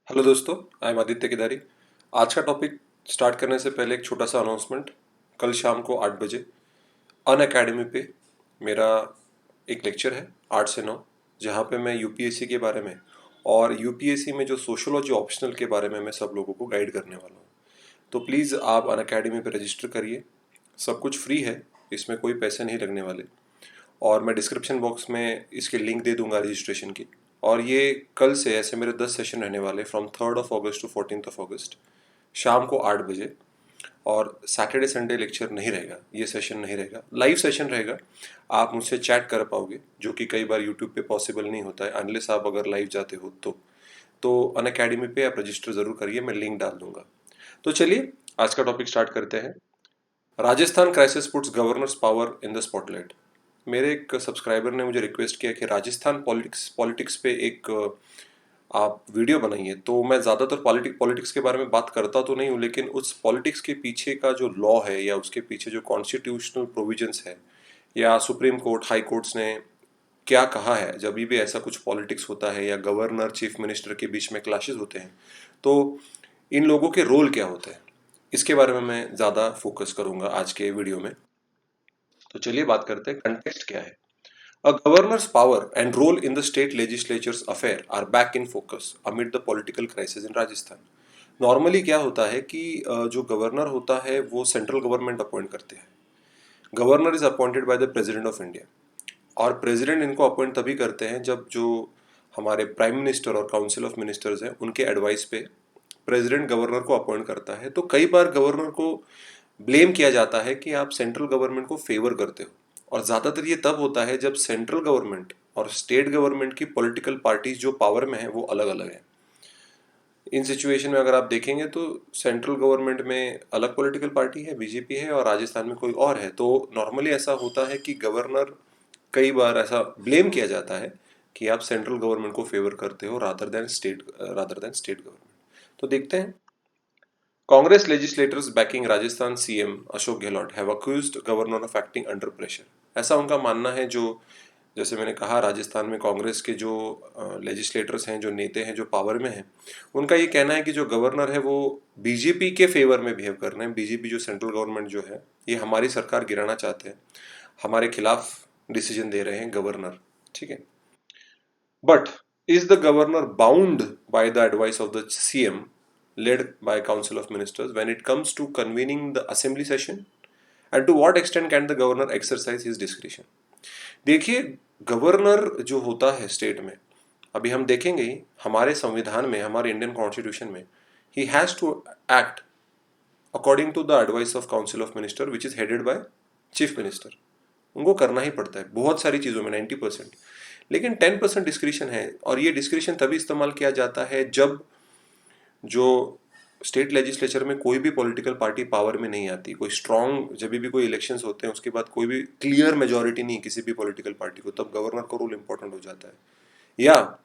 Hello दोस्तों, आई am Aditya Kedari. आज का टॉपिक स्टार्ट करने से पहले एक छोटा सा अनाउंसमेंट। कल शाम को 8 बजे अन अकेडमी पे मेरा एक लेक्चर है 8 से 9, जहाँ पे मैं यूपीएससी के बारे में और यूपीएससी में जो सोशोलॉजी ऑप्शनल के बारे में मैं सब लोगों को गाइड करने वाला हूँ। तो प्लीज़ आप अन अकेडमी पर रजिस्टर करिए। सब कुछ फ्री है, इसमें कोई पैसे नहीं लगने वाले। और मैं डिस्क्रिप्शन बॉक्स में इसके लिंक दे दूंगा रजिस्ट्रेशन की। और ये कल से ऐसे मेरे 10 सेशन रहने वाले फ्रॉम 3 अगस्त टू 14 अगस्त, शाम को 8 बजे। और सैटरडे संडे लेक्चर नहीं रहेगा, ये सेशन नहीं रहेगा, लाइव सेशन रहेगा। आप मुझसे चैट कर पाओगे, जो कि कई बार यूट्यूब पे पॉसिबल नहीं होता है अनलेस आप अगर लाइव जाते हो तो अन अकेडमी पे आप रजिस्टर ज़रूर करिए, मैं लिंक डाल दूंगा। तो चलिए आज का टॉपिक स्टार्ट करते हैं। Rajasthan crisis puts governors power in the spotlight. मेरे एक सब्सक्राइबर ने मुझे रिक्वेस्ट किया कि राजस्थान पॉलिटिक्स पॉलिटिक्स पे एक आप वीडियो बनाइए। तो मैं ज़्यादातर पॉलिटिक्स के बारे में बात करता तो नहीं हूँ, लेकिन उस पॉलिटिक्स के पीछे का जो लॉ है या उसके पीछे जो कॉन्स्टिट्यूशनल प्रोविजंस है या सुप्रीम कोर्ट हाई कोर्ट्स ने क्या कहा है जब भी ऐसा कुछ पॉलिटिक्स होता है या गवर्नर चीफ मिनिस्टर के बीच में क्लैशेस होते हैं, तो इन लोगों के रोल क्या होते हैं, इसके बारे में मैं ज़्यादा फोकस करूंगा आज के वीडियो में। तो चलिए बात करते हैं कंटेक्स्ट क्या है। A governor's power and role in the state legislature's affair are back in focus amid the political crisis in Rajasthan. Normally क्या होता है कि जो गवर्नर होता है वो सेंट्रल गवर्नमेंट अपॉइंट करते हैं। Governor is appointed by the president of India, और प्रेसिडेंट इनको अपॉइंट तभी करते हैं जब जो हमारे प्राइम मिनिस्टर और काउंसिल ऑफ मिनिस्टर्स हैं उनके एडवाइस पे प्रेसिडेंट गवर्नर को अपॉइंट करता है। तो कई बार गवर्नर को ब्लेम किया जाता है कि आप सेंट्रल गवर्नमेंट को फेवर करते हो, और ज़्यादातर ये तब होता है जब सेंट्रल गवर्नमेंट और स्टेट गवर्नमेंट की पॉलिटिकल पार्टीज जो पावर में है वो अलग अलग है। इन सिचुएशन में अगर आप देखेंगे तो सेंट्रल गवर्नमेंट में अलग पॉलिटिकल पार्टी है, बीजेपी है, और राजस्थान में कोई और है। तो नॉर्मली ऐसा होता है कि गवर्नर, कई बार ऐसा ब्लेम किया जाता है कि आप सेंट्रल गवर्नमेंट को फेवर करते हो रादर देन स्टेट गवर्नमेंट। तो देखते हैं। Congress legislators backing Rajasthan CM Ashok Gehlot have accused governor of acting under pressure. ऐसा उनका मानना है। जो जैसे मैंने कहा, राजस्थान में कांग्रेस के जो लेजिस्लेटर्स हैं, जो नेता हैं, जो पावर में हैं, उनका ये कहना है कि जो गवर्नर है वो बीजेपी के फेवर में बिहेव कर रहे हैं। बीजेपी जो सेंट्रल गवर्नमेंट जो है, ये हमारी सरकार गिराना चाहते हैं, हमारे खिलाफ डिसीजन दे रहे हैं गवर्नर। ठीक है, but is the governor bound by the advice of the CM led by Council of Ministers when it comes to convening the assembly session? And to what extent can the governor exercise his discretion? देखिए, governor जो होता है state में, अभी हम देखेंगे ही, हमारे संविधान में, हमारे इंडियन कॉन्स्टिट्यूशन में, he has to act according to the advice of council of minister which is headed by chief minister. उनको करना ही पड़ता है बहुत सारी चीज़ों में, 90%। लेकिन 10% डिस्क्रिशन है, और ये डिस्क्रिशन तभी इस्तेमाल किया जाता है जब जो स्टेट लेजिस्लेचर में कोई भी पॉलिटिकल पार्टी पावर में नहीं आती, कोई स्ट्रांग, जब भी कोई इलेक्शंस होते हैं उसके बाद कोई भी क्लियर मेजोरिटी नहीं किसी भी पॉलिटिकल पार्टी को, तब गवर्नर का रोल इंपॉर्टेंट हो जाता है। या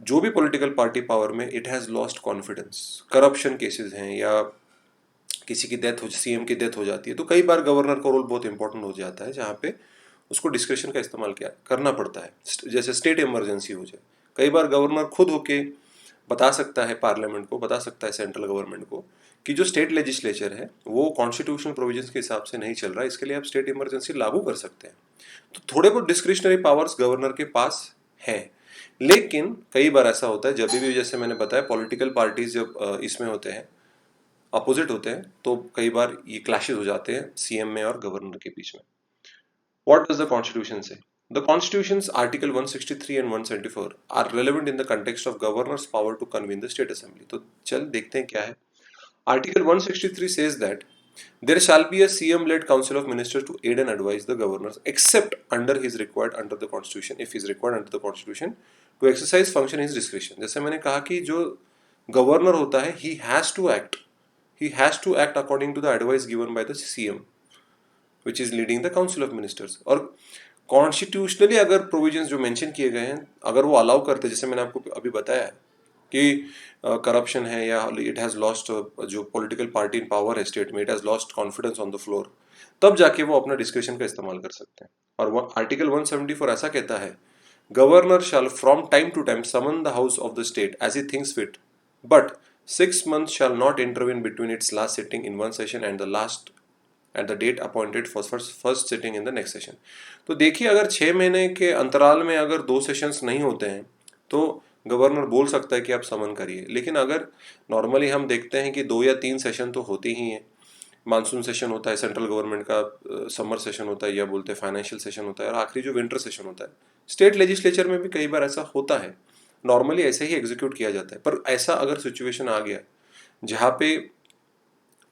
जो भी पॉलिटिकल पार्टी पावर में, it has lost confidence, corruption cases हैं, या किसी की डेथ हो, सीएम की डेथ हो जाती है, तो कई बार गवर्नर का रोल बहुत इंपॉर्टेंट हो जाता है, जहाँ पे उसको डिस्क्रिप्शन का इस्तेमाल किया करना पड़ता है। जैसे स्टेट इमरजेंसी हो जाए, कई बार गवर्नर खुद होके बता सकता है, पार्लियामेंट को बता सकता है, सेंट्रल गवर्नमेंट को, कि जो स्टेट लेजिस्लेचर है वो कॉन्स्टिट्यूशनल प्रोविजंस के हिसाब से नहीं चल रहा, इसके लिए आप स्टेट इमरजेंसी लागू कर सकते हैं। तो थोड़े बहुत डिस्क्रिशनरी पावर्स गवर्नर के पास हैं। लेकिन कई बार ऐसा होता है, जब भी, जैसे मैंने बताया, पॉलिटिकल पार्टीज जब इसमें होते हैं, अपोजिट होते हैं, तो कई बार ये क्लैशेस हो जाते हैं सीएम में और गवर्नर के बीच में। What does the Constitution say? The Constitution's Article 163 and 174 are relevant in the context of governor's power to convene the state assembly. तो चल देखते हैं क्या है। Article 163 says that there shall be a CM-led council of ministers to aid and advise the governors, except under his required under the Constitution, if he is required under the Constitution to exercise function in his discretion. जैसे मैंने कहा कि जो governor होता है, he has to act according to the advice given by the CM, which is leading the council of ministers. और constitutionally अगर provisions जो मेंशन किए गए हैं, अगर वो अलाउ करते, जैसे मैंने आपको अभी बताया कि करप्शन है, या इट हैज़ लॉस्ट, जो पॉलिटिकल पार्टी इन पावर है स्टेट में, it has lost confidence on the floor, तब जाके वो अपना डिस्क्रिप्शन का इस्तेमाल कर सकते हैं। और आर्टिकल 174 ऐसा कहता है, governor shall from time to time summon the house of the state as he thinks fit but 6 months shall not intervene between its last sitting in one session and the last at the date appointed for first sitting in the next session. तो देखिए, अगर 6 महीने के अंतराल में अगर 2 sessions नहीं होते हैं तो गवर्नर बोल सकता है कि आप समन करिए। लेकिन अगर नॉर्मली हम देखते हैं कि 2 या 3 सेशन तो होते ही हैं। मानसून सेशन होता है, सेंट्रल गवर्नमेंट का समर सेशन होता है, या बोलते हैं फाइनेंशियल सेशन होता है, और आखिरी जो विंटर सेशन होता है। स्टेट लेजिस्लेचर में भी कई बार ऐसा होता है, नॉर्मली ऐसे ही एग्जीक्यूट किया जाता है। पर ऐसा अगर सिचुएशन आ गया जहाँ पे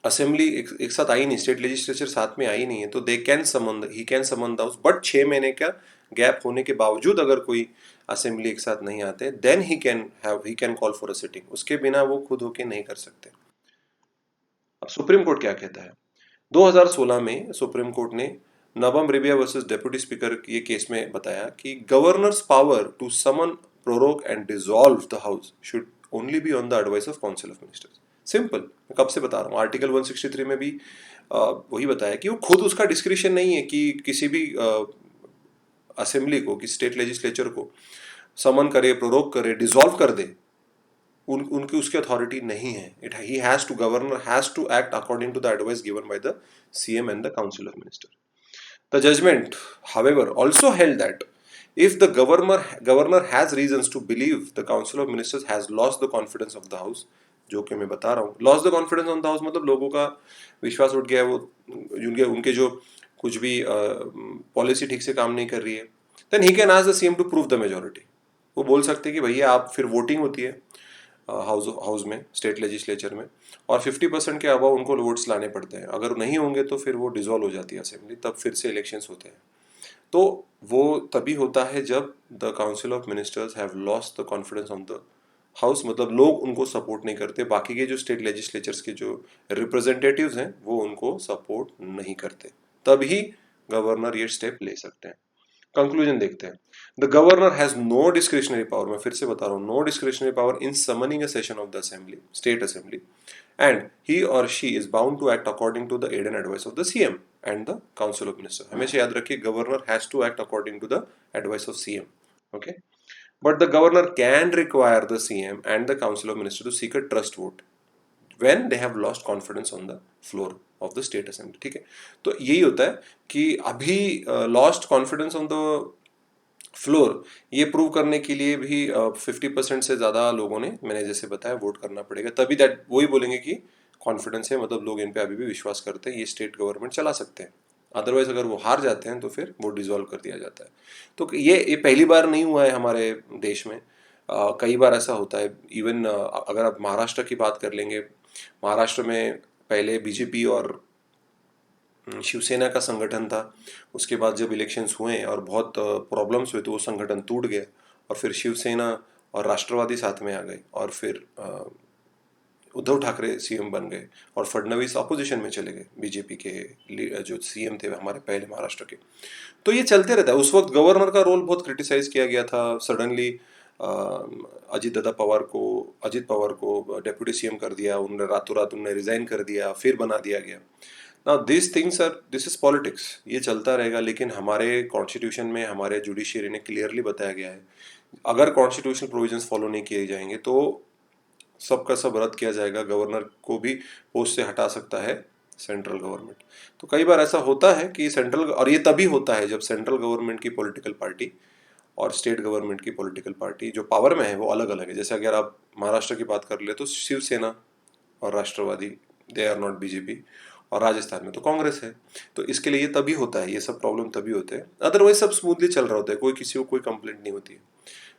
असेंबली एक साथ आई नहीं, स्टेट लेजिस्लेचर साथ में आई नहीं है, तो they can summon he can summon the house, but 6 महीने का गैप होने के बावजूद अगर कोई असेंबली एक साथ नहीं आते, then he can call for a sitting. उसके बिना वो खुद होके नहीं कर सकते। अब सुप्रीम कोर्ट क्या कहता है? 2016 में सुप्रीम कोर्ट ने Nabam Rebia versus deputy speaker ये केस में बताया कि governor's power to summon, prorogue and dissolve the house should only be on the advice of council of ministers. Simple, मैं कब से बता रहा हूँ, आर्टिकल 163 में भी वही बताया कि वो खुद उसका डिस्क्रिशन नहीं है कि किसी भी असेंबली को, कि स्टेट लेजिस्लेचर को समन करे, प्रोरोग करे, डिसॉल्व कर दे। उनकी उसकी अथॉरिटी नहीं है। It he has to governor has to act according to the advice given by the CM and the council of minister. The judgement, however, also held that if the governor has reasons to believe the council of ministers has lost the confidence of the house, जो कि मैं बता रहा हूँ, loss the confidence on the house मतलब लोगों का विश्वास उठ गया है, वो उनके जो कुछ भी पॉलिसी ठीक से काम नहीं कर रही है, then he can ask the CM to prove the majority. वो बोल सकते हैं कि भैया आप, फिर वोटिंग होती है हाउस में, स्टेट लेजिस्लेचर में, और 50% के अबाव उनको वोट्स लाने पड़ते हैं। अगर नहीं होंगे तो फिर वो डिसॉल्व हो जाती है असेंबली, तब फिर से इलेक्शंस होते हैं। तो वो तभी होता है जब the council of ministers have lost the confidence on the house, मतलब लोग उनको सपोर्ट नहीं करते, बाकी के जो स्टेट लेजिस्लेचर्स के जो रिप्रेजेंटेटिव्स हैं वो उनको सपोर्ट नहीं करते, तभी गवर्नर ये स्टेप ले सकते हैं। कंक्लूजन देखते हैं। The governor has no discretionary power, मैं फिर से बता रहा हूँ, no discretionary power in summoning a session of the assembly, state assembly, and he और she is bound to act according to the aid and advice of the CM and the council of minister. हमेशा याद रखिए, governor has to act according to the advice of CM, okay. But the governor can require the CM and the council of minister to seek a trust vote when they have lost confidence on the floor of the state assembly, ठीक है। तो यही होता है कि अभी lost confidence on the floor, ये prove करने के लिए भी 50% से ज़्यादा लोगों ने, मैंने जैसे बताया, वोट करना पड़ेगा, तभी दैट वही बोलेंगे कि कॉन्फिडेंस है, मतलब लोग इन पे अभी भी विश्वास करते हैं, ये स्टेट गवर्नमेंट चला सकते हैं। अदरवाइज अगर वो हार जाते हैं तो फिर वो डिसॉल्व कर दिया जाता है। तो ये पहली बार नहीं हुआ है हमारे देश में, कई बार ऐसा होता है। इवन अगर आप महाराष्ट्र की बात कर लेंगे, महाराष्ट्र में पहले बीजेपी और शिवसेना का संगठन था, उसके बाद जब इलेक्शंस हुए और बहुत प्रॉब्लम्स हुए तो वो संगठन टूट गया, और फिर शिवसेना और राष्ट्रवादी साथ में आ गए, और फिर उद्धव ठाकरे सीएम बन गए और फडणवीस अपोजिशन में चले गए, बीजेपी के जो सीएम थे हमारे पहले महाराष्ट्र के। तो ये चलते रहता है। उस वक्त गवर्नर का रोल बहुत क्रिटिसाइज किया गया था। सडनली अजीत पवार को डेप्यूटी सीएम कर दिया, उन्होंने रातों रात उन्हें रिजाइन कर दिया, फिर बना दिया गया। नाउ दिस इज पॉलिटिक्स, ये चलता रहेगा। लेकिन हमारे कॉन्स्टिट्यूशन में, हमारे जुडिशियरी ने क्लियरली बताया गया है, अगर कॉन्स्टिट्यूशनल प्रोविजंस फॉलो नहीं किए जाएंगे तो सबका सब रद्द किया जाएगा, गवर्नर को भी पोस्ट से हटा सकता है सेंट्रल गवर्नमेंट। तो कई बार ऐसा होता है कि और ये तभी होता है जब सेंट्रल गवर्नमेंट की पॉलिटिकल पार्टी और स्टेट गवर्नमेंट की पॉलिटिकल पार्टी जो पावर में है वो अलग अलग है। जैसे अगर आप महाराष्ट्र की बात कर ले तो शिवसेना और राष्ट्रवादी, दे आर नॉट बीजेपी, और राजस्थान में तो कांग्रेस है। तो इसके लिए ये तभी होता है, ये सब प्रॉब्लम तभी होते हैं। अदरवाइज सब स्मूथली चल रहा होता है, कोई किसी को कोई कंप्लेंट नहीं होती है।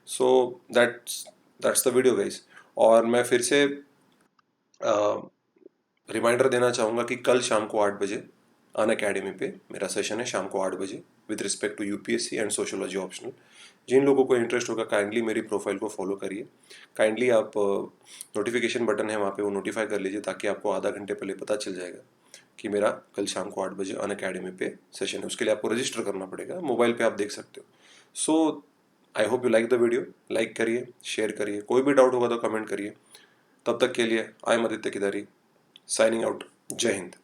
So that's the video guys. और मैं फिर से रिमाइंडर देना चाहूँगा कि कल शाम को 8 बजे अन अकेडमी पे मेरा सेशन है, शाम को 8 बजे, with respect to UPSC and sociology optional. जिन लोगों को इंटरेस्ट होगा काइंडली मेरी प्रोफाइल को फॉलो करिए। काइंडली आप नोटिफिकेशन बटन है वहाँ पे, वो नोटिफाई कर लीजिए, ताकि आपको आधा घंटे पहले पता चल जाएगा कि मेरा कल शाम को 8 बजे अन अकेडमी पे सेशन है। उसके लिए आपको रजिस्टर करना पड़ेगा, मोबाइल पे आप देख सकते हो। So I hope you like the video. Like करिए, शेयर करिए, कोई भी डाउट होगा तो कमेंट करिए। तब तक के लिए I am Aditya Kidari, signing out. जय हिंद।